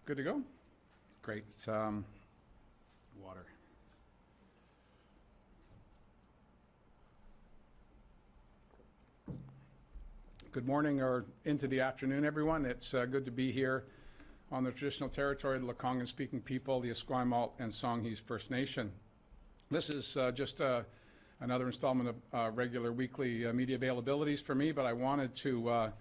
Good to go? Great. Water. Good morning or into the afternoon, everyone. It's good to be here on the traditional territory of the Lekwungen-speaking people, the Esquimalt and Songhees First Nation. This is just another installment of regular weekly media availabilities for me, but I wanted to,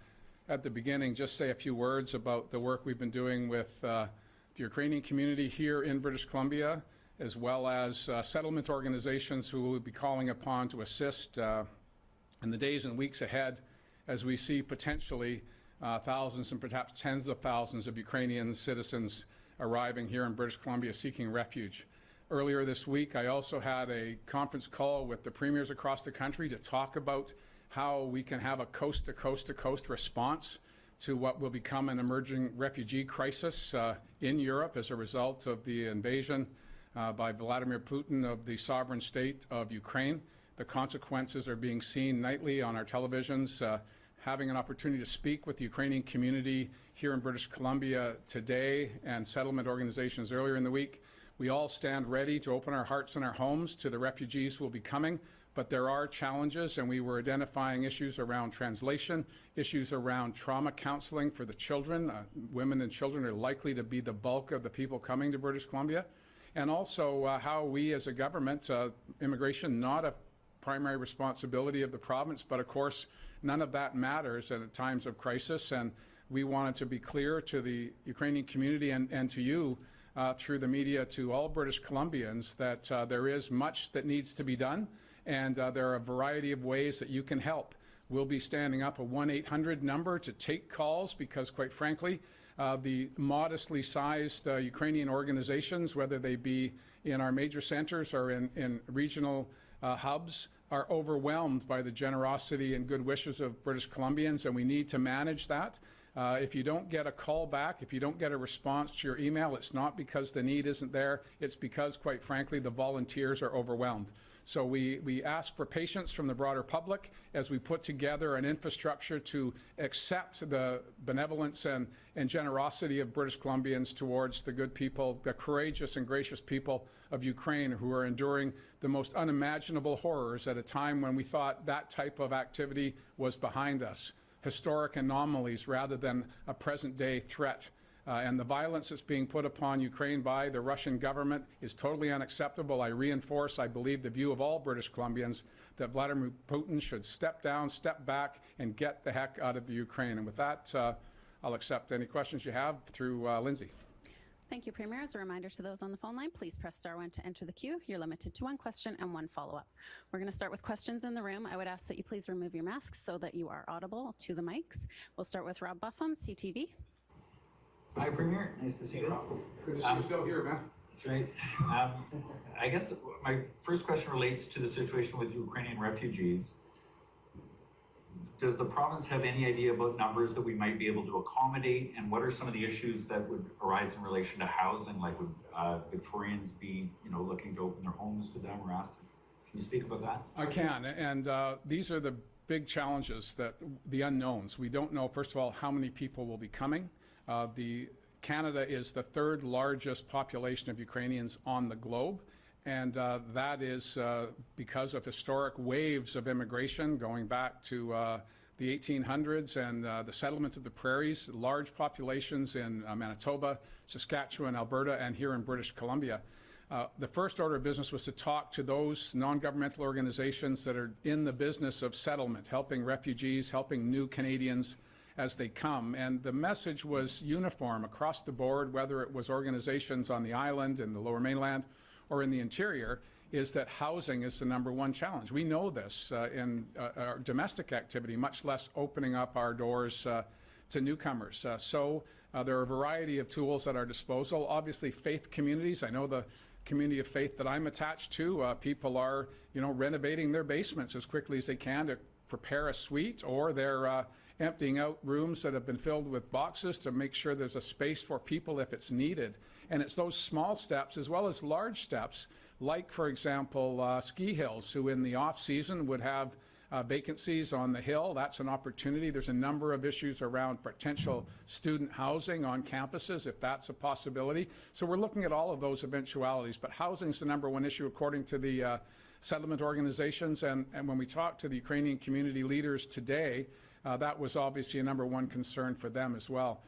at the beginning, just say a few words about the work we've been doing with the Ukrainian community here in British Columbia, as well as settlement organizations who will be calling upon to assist in the days and weeks ahead as we see potentially thousands and perhaps tens of thousands of Ukrainian citizens arriving here in British Columbia seeking refuge. Earlier this week, I also had a conference call with the premiers across the country to talk about how we can have a coast-to-coast-to-coast response to what will become an emerging refugee crisis in Europe as a result of the invasion by Vladimir Putin of the sovereign state of Ukraine. The consequences are being seen nightly on our televisions. Having an opportunity to speak with the Ukrainian community here in British Columbia today and settlement organizations earlier in the week, we all stand ready to open our hearts and our homes to the refugees who will be coming, but there are challenges, and we were identifying issues around translation, issues around trauma counseling for the children. Women and children are likely to be the bulk of the people coming to British Columbia, and also how we as a government, immigration not a primary responsibility of the province, but of course none of that matters at times of crisis, and we wanted to be clear to the Ukrainian community and to you through the media, to all British Columbians, that there is much that needs to be done, and there are a variety of ways that you can help. We'll be standing up a 1-800 number to take calls because, quite frankly, the modestly sized Ukrainian organizations, whether they be in our major centers or in regional hubs, are overwhelmed by the generosity and good wishes of British Columbians, and we need to manage that. If you don't get a call back, if you don't get a response to your email, it's not because the need isn't there. It's because, quite frankly, the volunteers are overwhelmed. So we ask for patience from the broader public as we put together an infrastructure to accept the benevolence and generosity of British Columbians towards the good people, the courageous and gracious people of Ukraine who are enduring the most unimaginable horrors at a time when we thought that type of activity was behind us. Historic anomalies rather than a present-day threat. And the violence that's being put upon Ukraine by the Russian government is totally unacceptable. I reinforce, I believe, the view of all British Columbians that Vladimir Putin should step down, step back, and get the heck out of the Ukraine. And with that, I'll accept any questions you have through Lindsay. Thank you, Premier. As a reminder to those on the phone line, please press *1 to enter the queue. You're limited to one question and one follow-up. We're going to start with questions in the room. I would ask that you please remove your masks so that you are audible to the mics. We'll start with Rob Buffum, CTV. Hi, Premier. Nice to see you. Good to see you still here, man. That's right. I guess my first question relates to the situation with Ukrainian refugees. Does the province have any idea about numbers that we might be able to accommodate, and what are some of the issues that would arise in relation to housing? Like, would Victorians be, looking to open their homes to them or ask? Can you speak about that? I can, and these are the big challenges, the unknowns. We don't know, first of all, how many people will be coming. Canada is the third largest population of Ukrainians on the globe. And that is because of historic waves of immigration going back to the 1800s and the settlements of the prairies, large populations in Manitoba, Saskatchewan, Alberta, and here in British Columbia. The first order of business was to talk to those non-governmental organizations that are in the business of settlement, helping refugees, helping new Canadians as they come. And the message was uniform across the board, whether it was organizations on the island, in the Lower Mainland, or in the interior, is that housing is the #1 challenge. We know this in our domestic activity, much less opening up our doors to newcomers. So there are a variety of tools at our disposal. Obviously, faith communities. I know the community of faith that I'm attached to, people are, renovating their basements as quickly as they can to prepare a suite, or they're emptying out rooms that have been filled with boxes to make sure there's a space for people if it's needed. And it's those small steps as well as large steps, like, for example, ski hills, who in the off-season would have vacancies on the Hill. That's an opportunity. There's a number of issues around potential student housing on campuses, if that's a possibility. So we're looking at all of those eventualities, but housing is the number one issue according to the settlement organizations. And when we talk to the Ukrainian community leaders today, that was obviously a number one concern for them as well.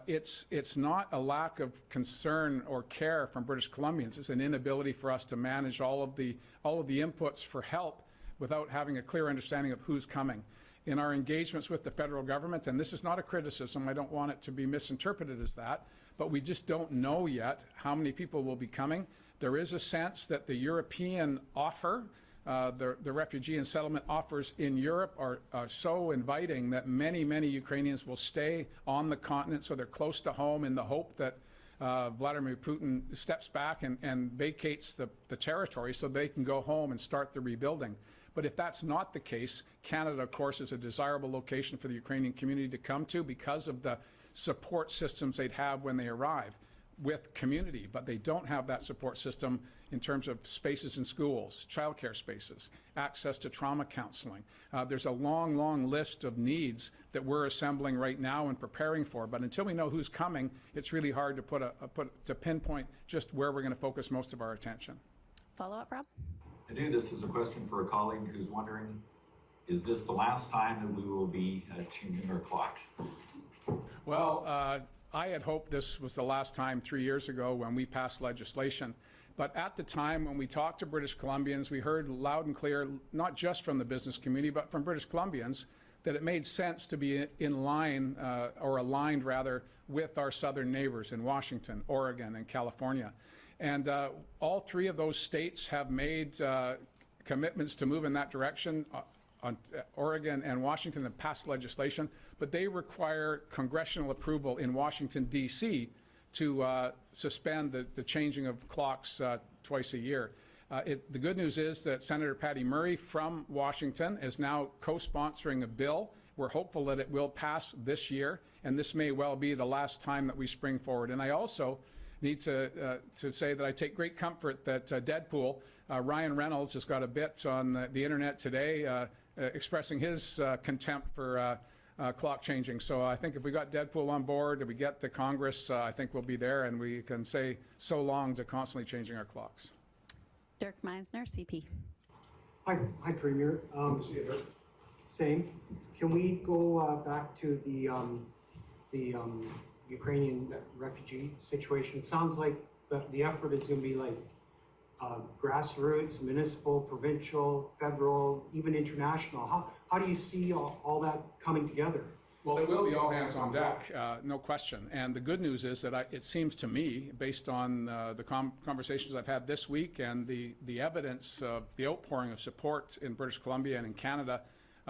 It's not a lack of concern or care from British Columbians. It's an inability for us to manage all of the inputs for help without having a clear understanding of who's coming. In our engagements with the federal government, and this is not a criticism, I don't want it to be misinterpreted as that, but we just don't know yet how many people will be coming. There is a sense that the European offer, the refugee and settlement offers in Europe are so inviting that many, many Ukrainians will stay on the continent so they're close to home in the hope that Vladimir Putin steps back and vacates the territory so they can go home and start the rebuilding. But if that's not the case, Canada, of course, is a desirable location for the Ukrainian community to come to because of the support systems they'd have when they arrive with community, but they don't have that support system in terms of spaces in schools, childcare spaces, access to trauma counseling. There's a long, long list of needs that we're assembling right now and preparing for, but until we know who's coming, it's really hard to to pinpoint just where we're going to focus most of our attention. Follow-up, Rob? I do. This is a question for a colleague who's wondering, is this the last time that we will be changing our clocks? Well, I had hoped this was the last time 3 years ago when we passed legislation. But at the time when we talked to British Columbians, we heard loud and clear, not just from the business community, but from British Columbians, that it made sense to be in line, or aligned rather, with our southern neighbors in Washington, Oregon, and California. And all three of those states have made commitments to move in that direction. Oregon and Washington have passed legislation, but they require congressional approval in Washington, D.C. to suspend the changing of clocks twice a year. The good news is that Senator Patty Murray from Washington is now co-sponsoring a bill. We're hopeful that it will pass this year, and this may well be the last time that we spring forward. And I also need to say that I take great comfort that Deadpool, Ryan Reynolds, has got a bit on the internet today expressing his contempt for clock changing. So I think if we got Deadpool on board, if we get the Congress, I think we'll be there and we can say so long to constantly changing our clocks. Dirk Meisner, CP. Hi, Premier. Same. Can we go back to the Ukrainian refugee situation? It sounds like the effort is going to be like grassroots, municipal, provincial, federal, even international. How do you see all that coming together? Well, it will be all hands on deck, no question. And the good news is that it seems to me, based on the conversations I've had this week and the evidence of the outpouring of support in British Columbia and in Canada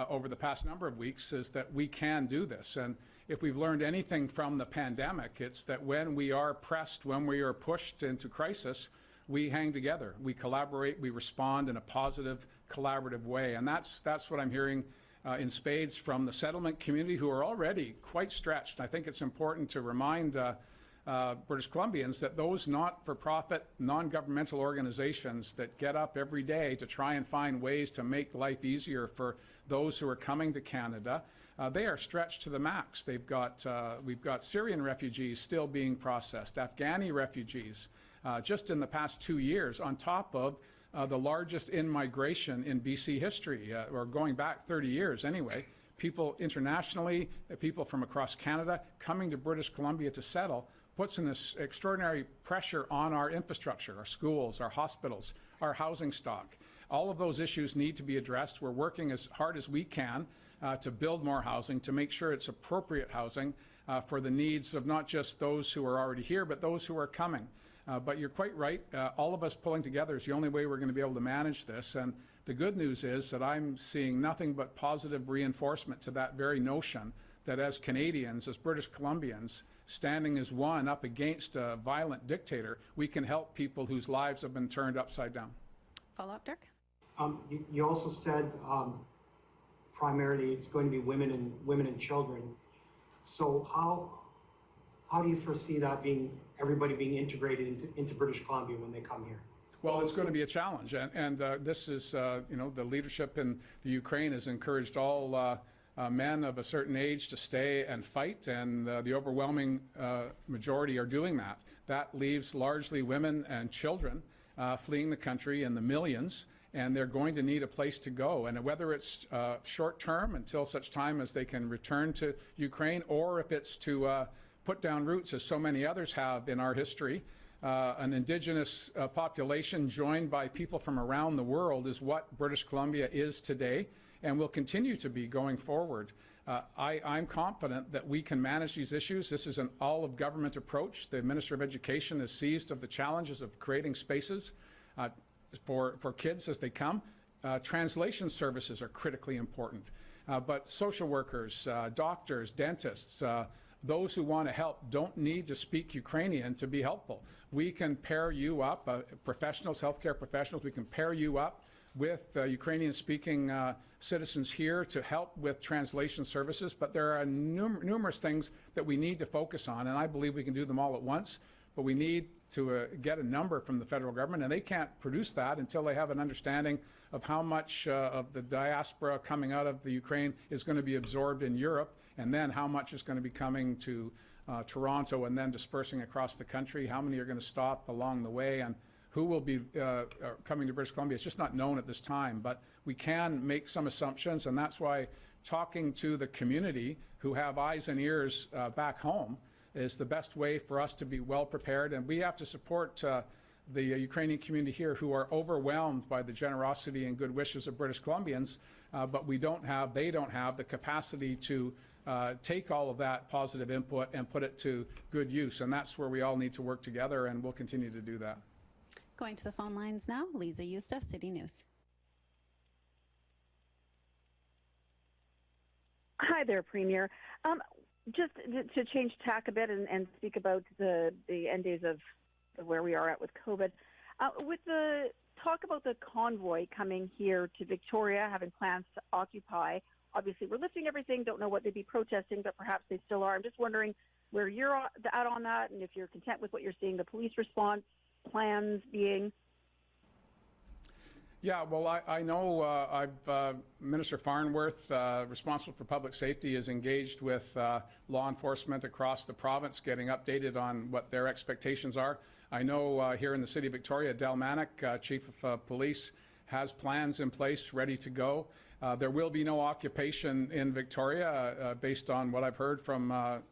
over the past number of weeks, is that we can do this. And if we've learned anything from the pandemic, it's that when we are pressed, when we are pushed into crisis, we hang together, we collaborate, we respond in a positive, collaborative way. And that's what I'm hearing in spades from the settlement community, who are already quite stretched. I think it's important to remind British Columbians that those not-for-profit, non-governmental organizations that get up every day to try and find ways to make life easier for those who are coming to Canada, they are stretched to the max. We've got Syrian refugees still being processed, Afghani refugees, just in the past 2 years, on top of the largest in-migration in BC history, or going back 30 years anyway. People internationally, people from across Canada coming to British Columbia to settle, puts an extraordinary pressure on our infrastructure, our schools, our hospitals, our housing stock. All of those issues need to be addressed. We're working as hard as we can to build more housing, to make sure it's appropriate housing for the needs of not just those who are already here, but those who are coming. But you're quite right. All of us pulling together is the only way we're going to be able to manage this. And the good news is that I'm seeing nothing but positive reinforcement to that very notion that as Canadians, as British Columbians, standing as one up against a violent dictator, we can help people whose lives have been turned upside down. Follow up, Dirk? You also said primarily it's going to be women and children. So how do you foresee that everybody being integrated into British Columbia when they come here? Well, it's going to be a challenge, and this is, you know, the leadership in the Ukraine has encouraged all men of a certain age to stay and fight, and the overwhelming majority are doing that. That leaves largely women and children fleeing the country in the millions, and they're going to need a place to go. And whether it's short term until such time as they can return to Ukraine, or if it's to put down roots, as so many others have in our history, an indigenous population joined by people from around the world is what British Columbia is today and will continue to be going forward. I'm confident that we can manage these issues. This is an all-of-government approach. The Minister of Education is seized of the challenges of creating spaces for kids as they come. Translation services are critically important, but social workers, doctors, dentists, those who want to help don't need to speak Ukrainian to be helpful. We can pair you up, professionals, healthcare professionals, we can pair you up with Ukrainian-speaking citizens here to help with translation services, but there are numerous things that we need to focus on, and I believe we can do them all at once, but we need to get a number from the federal government, and they can't produce that until they have an understanding of how much of the diaspora coming out of the Ukraine is going to be absorbed in Europe, and then how much is going to be coming to Toronto and then dispersing across the country, how many are going to stop along the way, and who will be coming to British Columbia. It's just not known at this time, but we can make some assumptions, and that's why talking to the community who have eyes and ears back home is the best way for us to be well prepared. And we have to support the Ukrainian community here, who are overwhelmed by the generosity and good wishes of British Columbians, but they don't have the capacity to take all of that positive input and put it to good use. And that's where we all need to work together, and we'll continue to do that. Going to the phone lines now, Lisa Eustace, City News. Hi there, Premier. Just to change tack a bit and speak about the end days of where we are at with COVID. With the talk about the convoy coming here to Victoria, having plans to occupy, obviously we're lifting everything, don't know what they'd be protesting, but perhaps they still are. I'm just wondering where you're at on that, and if you're content with what you're seeing, the police response, plans being. Yeah, well, I know Minister Farnworth, responsible for public safety, is engaged with law enforcement across the province, getting updated on what their expectations are. I know here in the city of Victoria, Del Manic, Chief of Police, has plans in place ready to go. There will be no occupation in Victoria based on what I've heard from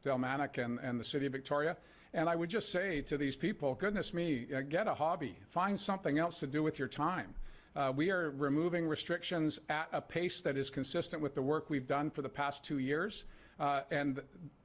Del Manic and the city of Victoria. And I would just say to these people, goodness me, get a hobby. Find something else to do with your time. We are removing restrictions at a pace that is consistent with the work we've done for the past 2 years. And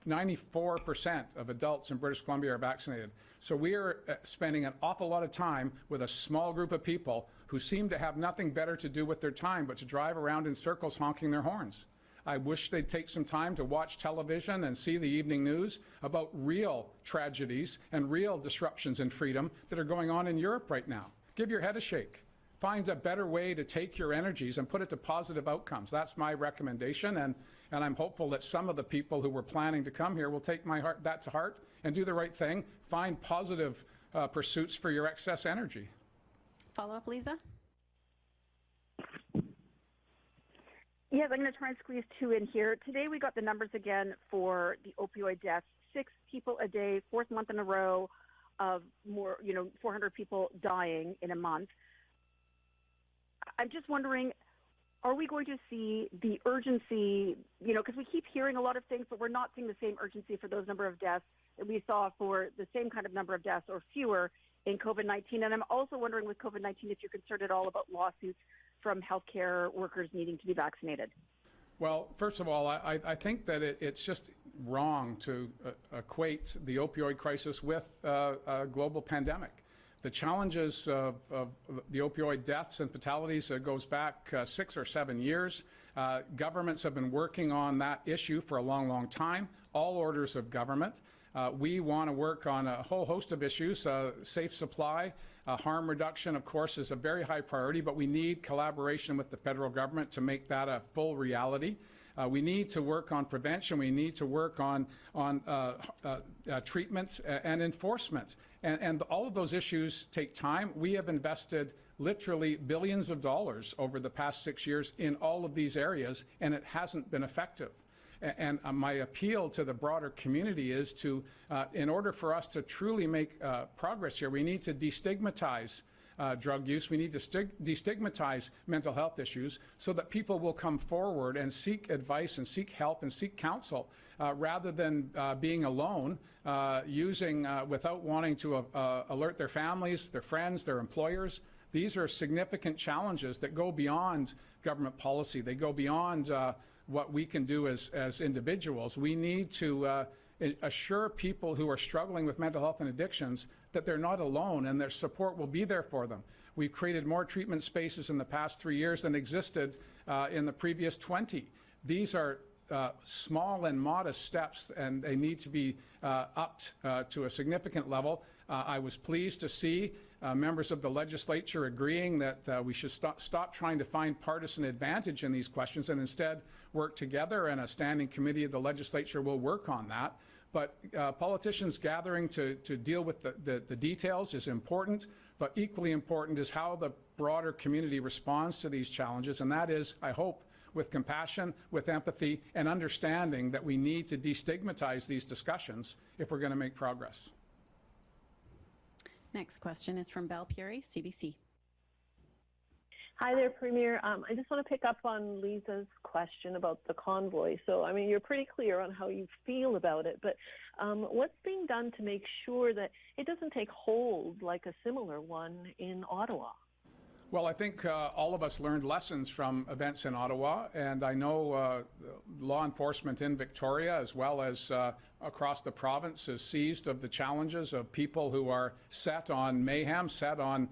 94% of adults in British Columbia are vaccinated. So we are spending an awful lot of time with a small group of people who seem to have nothing better to do with their time but to drive around in circles honking their horns. I wish they'd take some time to watch television and see the evening news about real tragedies and real disruptions in freedom that are going on in Europe right now. Give your head a shake. Find a better way to take your energies and put it to positive outcomes. That's my recommendation, and I'm hopeful that some of the people who were planning to come here will take that to heart and do the right thing. Find positive pursuits for your excess energy. Follow-up, Lisa? Yes, I'm going to try and squeeze 2 in here. Today we got the numbers again for the opioid deaths. 6 people a day, 4th month in a row of more, 400 people dying in a month. I'm just wondering, are we going to see the urgency, because we keep hearing a lot of things, but we're not seeing the same urgency for those number of deaths that we saw for the same kind of number of deaths or fewer in COVID-19. And I'm also wondering with COVID-19 if you're concerned at all about lawsuits from healthcare workers needing to be vaccinated. Well, first of all, I think that it's just wrong to equate the opioid crisis with a global pandemic. The challenges of the opioid deaths and fatalities goes back 6 or 7 years. Governments have been working on that issue for a long, long time, all orders of government. We want to work on a whole host of issues. Safe supply, harm reduction, of course, is a very high priority, but we need collaboration with the federal government to make that a full reality. We need to work on prevention. We need to work on treatment and enforcement. And all of those issues take time. We have invested literally billions of dollars over the past 6 years in all of these areas, and it hasn't been effective. And my appeal to the broader community is to, in order for us to truly make progress here, we need to destigmatize drug use. We need to destigmatize mental health issues so that people will come forward and seek advice and seek help and seek counsel rather than being alone, using without wanting to alert their families, their friends, their employers. These are significant challenges that go beyond government policy. They go beyond what we can do as individuals. We need to assure people who are struggling with mental health and addictions that they're not alone and their support will be there for them. We've created more treatment spaces in the past 3 years than existed in the previous 20. These are small and modest steps, and they need to be upped to a significant level. I was pleased to see members of the legislature agreeing that we should stop trying to find partisan advantage in these questions and instead work together, and a standing committee of the legislature will work on that. But politicians gathering to deal with the details is important, but equally important is how the broader community responds to these challenges, and that is, I hope, with compassion, with empathy, and understanding that we need to destigmatize these discussions if we're going to make progress. Next question is from Belle Puri, CBC. Hi there, Premier. I just want to pick up on Lisa's question about the convoy. So, I mean, you're pretty clear on how you feel about it, but what's being done to make sure that it doesn't take hold like a similar one in Ottawa? Well, I think all of us learned lessons from events in Ottawa, and I know law enforcement in Victoria, as well as across the province, is seized of the challenges of people who are set on mayhem, set on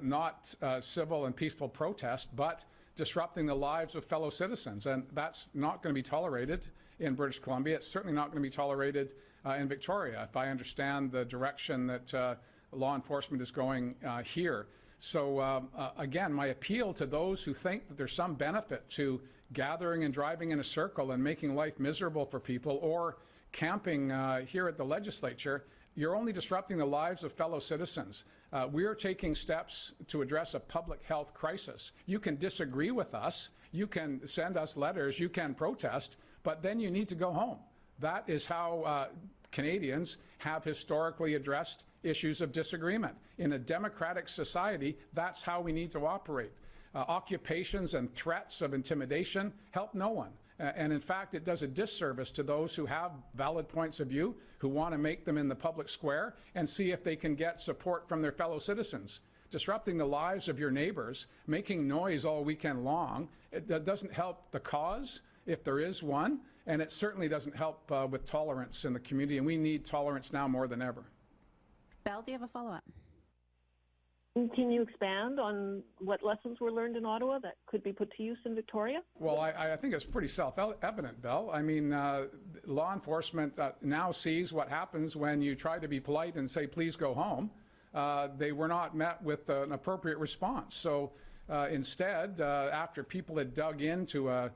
not civil and peaceful protest, but disrupting the lives of fellow citizens. And that's not going to be tolerated in British Columbia. It's certainly not going to be tolerated in Victoria, if I understand the direction that law enforcement is going here. So again, my appeal to those who think that there's some benefit to gathering and driving in a circle and making life miserable for people, or camping here at the legislature, you're only disrupting the lives of fellow citizens. We are taking steps to address a public health crisis. You can disagree with us, you can send us letters, you can protest, but then you need to go home. That is how Canadians have historically addressed issues of disagreement. In a democratic society, that's how we need to operate. Occupations and threats of intimidation help no one. And in fact, it does a disservice to those who have valid points of view, who want to make them in the public square and see if they can get support from their fellow citizens. Disrupting the lives of your neighbors, making noise all weekend long, it doesn't help the cause, if there is one, and it certainly doesn't help with tolerance in the community, and we need tolerance now more than ever. Belle, do you have a follow-up? Can you expand on what lessons were learned in Ottawa that could be put to use in Victoria? Well, I think it's pretty self-evident, Belle. I mean, law enforcement now sees what happens when you try to be polite and say, please go home. They were not met with an appropriate response. So instead, after people had dug into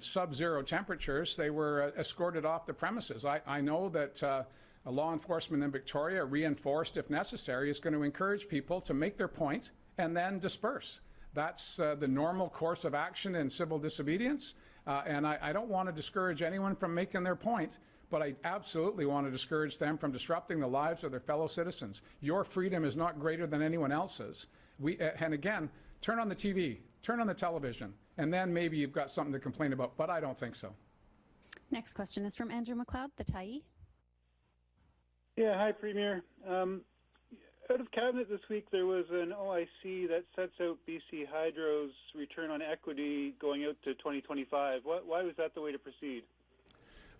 sub-zero temperatures, they were escorted off the premises. I know that law enforcement in Victoria, reinforced if necessary, is going to encourage people to make their point and then disperse. That's the normal course of action in civil disobedience, and I don't want to discourage anyone from making their point, but I absolutely want to discourage them from disrupting the lives of their fellow citizens. Your freedom is not greater than anyone else's. And again, turn on the TV, turn on the television, and then maybe you've got something to complain about, but I don't think so. Next question is from Andrew McLeod, the Tyee. Yeah, hi, Premier. Out of Cabinet this week, there was an OIC that sets out BC Hydro's return on equity going out to 2025. Why was that the way to proceed?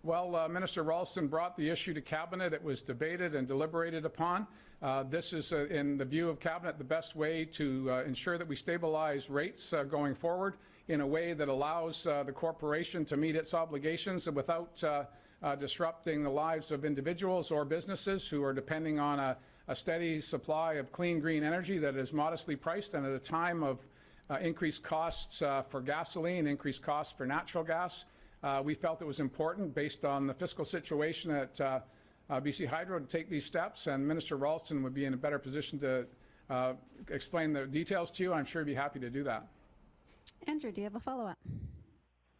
Well, Minister Ralston brought the issue to Cabinet. It was debated and deliberated upon. This is, in the view of Cabinet, the best way to ensure that we stabilize rates going forward in a way that allows the corporation to meet its obligations without disrupting the lives of individuals or businesses who are depending on a steady supply of clean, green energy that is modestly priced, and at a time of increased costs for gasoline, increased costs for natural gas. we felt it was important, based on the fiscal situation at BC Hydro, to take these steps, and Minister Ralston would be in a better position to explain the details to you. I'm sure he'd be happy to do that. Andrew, do you have a follow-up?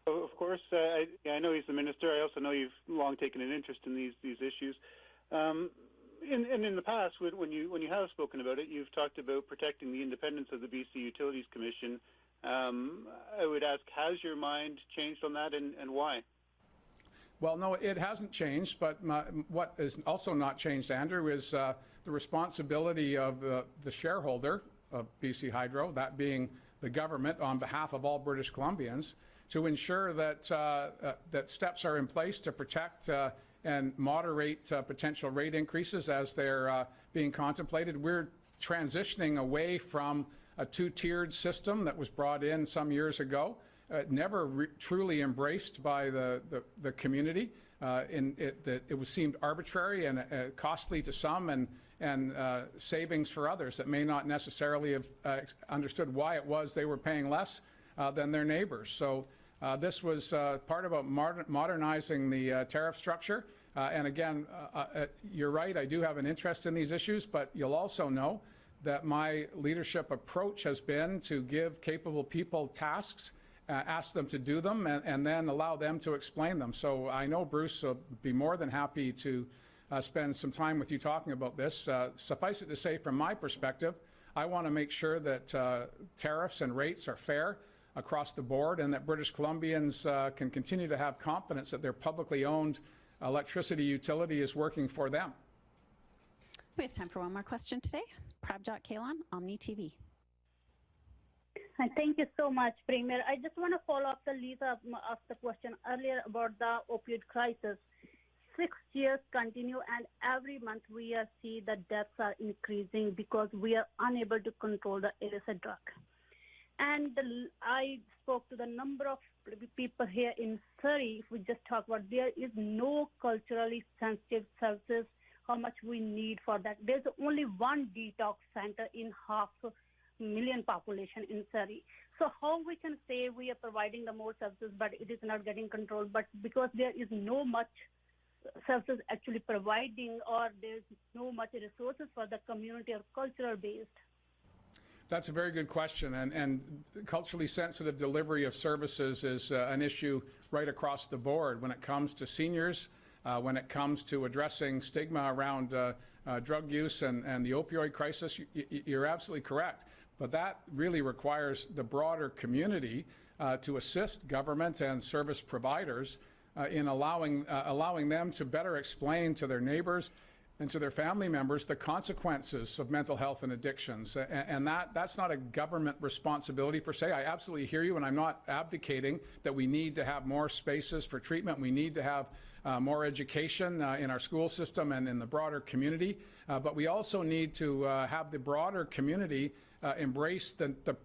Of course, I know he's the minister. I also know you've long taken an interest in these issues. In the past, when you have spoken about it, you've talked about protecting the independence of the BC Utilities Commission. I would ask, has your mind changed on that, and why? Well, no, it hasn't changed, but what is also not changed, Andrew, is the responsibility of the shareholder of BC Hydro, that being the government on behalf of all British Columbians, to ensure that that steps are in place to protect and moderate potential rate increases as they're being contemplated. We're transitioning away from a two-tiered system that was brought in some years ago, never truly embraced by the community. It was seemed arbitrary and costly to some, and savings for others that may not necessarily have understood why it was they were paying less than their neighbors. So this was part about modernizing the tariff structure. And again, you're right, I do have an interest in these issues, but you'll also know that my leadership approach has been to give capable people tasks, ask them to do them, and then allow them to explain them. So I know Bruce will be more than happy to spend some time with you talking about this. Suffice it to say, from my perspective, I want to make sure that tariffs and rates are fair across the board, and that British Columbians can continue to have confidence that their publicly owned electricity utility is working for them. We have time for one more question today. Prabjot Kalan, Omni TV. Thank you so much, Premier. I just want to follow up the Lisa asked the question earlier about the opioid crisis. 6 years continue, and every month we see the deaths are increasing because we are unable to control the illicit drug. And I spoke to the number of people here in Surrey. If we just talk about, there is no culturally sensitive services, how much we need for that. There's only one detox center in 500,000 population in Surrey. So how we can say we are providing the more services, but it is not getting controlled? But because there is no much services actually providing, or there's no much resources for the community or cultural based. That's a very good question, and culturally sensitive delivery of services is an issue right across the board when it comes to seniors, when it comes to addressing stigma around drug use and the opioid crisis. You're absolutely correct, but that really requires the broader community to assist government and service providers in allowing them to better explain to their neighbors and to their family members the consequences of mental health and addictions. And that's not a government responsibility per se. I absolutely hear you, and I'm not abdicating that we need to have more spaces for treatment. We need to have more education in our school system and in the broader community. But we also need to have the broader community embrace the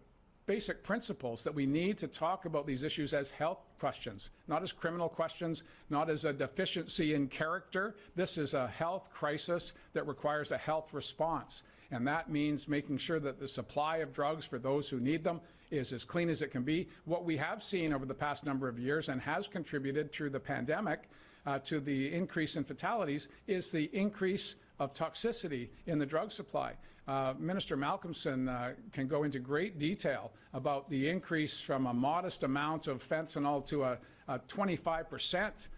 basic principles that we need to talk about these issues as health questions, not as criminal questions, not as a deficiency in character. This is a health crisis that requires a health response. And that means making sure that the supply of drugs for those who need them is as clean as it can be. What we have seen over the past number of years, and has contributed through the pandemic to the increase in fatalities, is the increase of toxicity in the drug supply. Minister Malcolmson can go into great detail about the increase from a modest amount of fentanyl to a 25%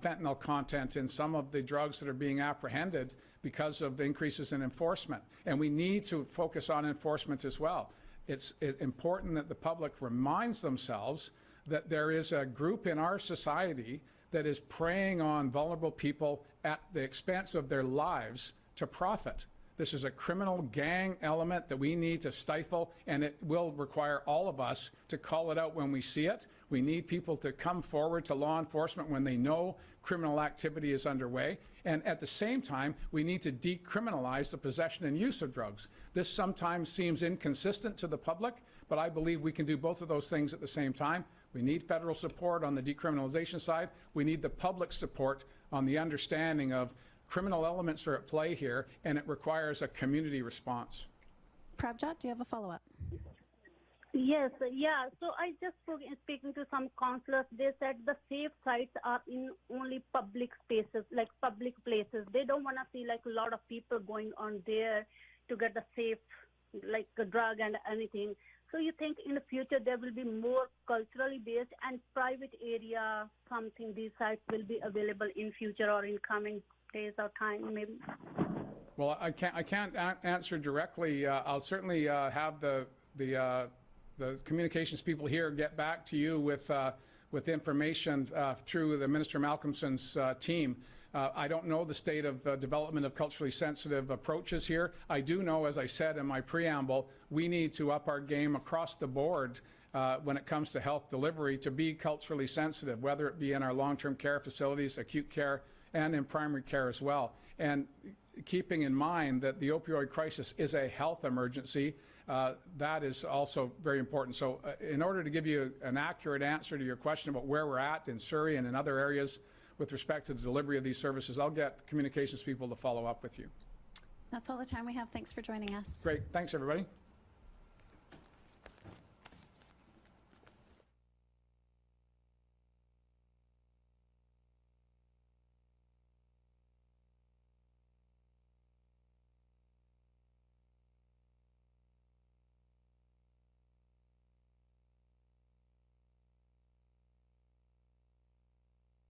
fentanyl content in some of the drugs that are being apprehended because of increases in enforcement. And we need to focus on enforcement as well. It's important that the public reminds themselves that there is a group in our society that is preying on vulnerable people at the expense of their lives to profit. This is a criminal gang element that we need to stifle, and it will require all of us to call it out when we see it. We need people to come forward to law enforcement when they know criminal activity is underway. And at the same time, we need to decriminalize the possession and use of drugs. This sometimes seems inconsistent to the public, but I believe we can do both of those things at the same time. We need federal support on the decriminalization side. We need the public support on the understanding of criminal elements are at play here, and it requires a community response. Prabjot, do you have a follow-up? Yes, yeah. So I just speaking to some counselors. They said the safe sites are in only public spaces, like public places. They don't want to see like a lot of people going on there to get the safe, like a drug and anything. So you think in the future there will be more culturally based and private area something these sites will be available in future or in coming days or time maybe? Well, I can't answer directly. I'll certainly have the communications people here get back to you with information through the Minister Malcolmson's team. I don't know the state of development of culturally sensitive approaches here. I do know, as I said in my preamble, we need to up our game across the board when it comes to health delivery to be culturally sensitive, whether it be in our long-term care facilities, acute care, and in primary care as well. And keeping in mind that the opioid crisis is a health emergency, that is also very important. So in order to give you an accurate answer to your question about where we're at in Surrey and in other areas with respect to the delivery of these services, I'll get communications people to follow up with you. That's all the time we have. Thanks for joining us. Great. Thanks, everybody.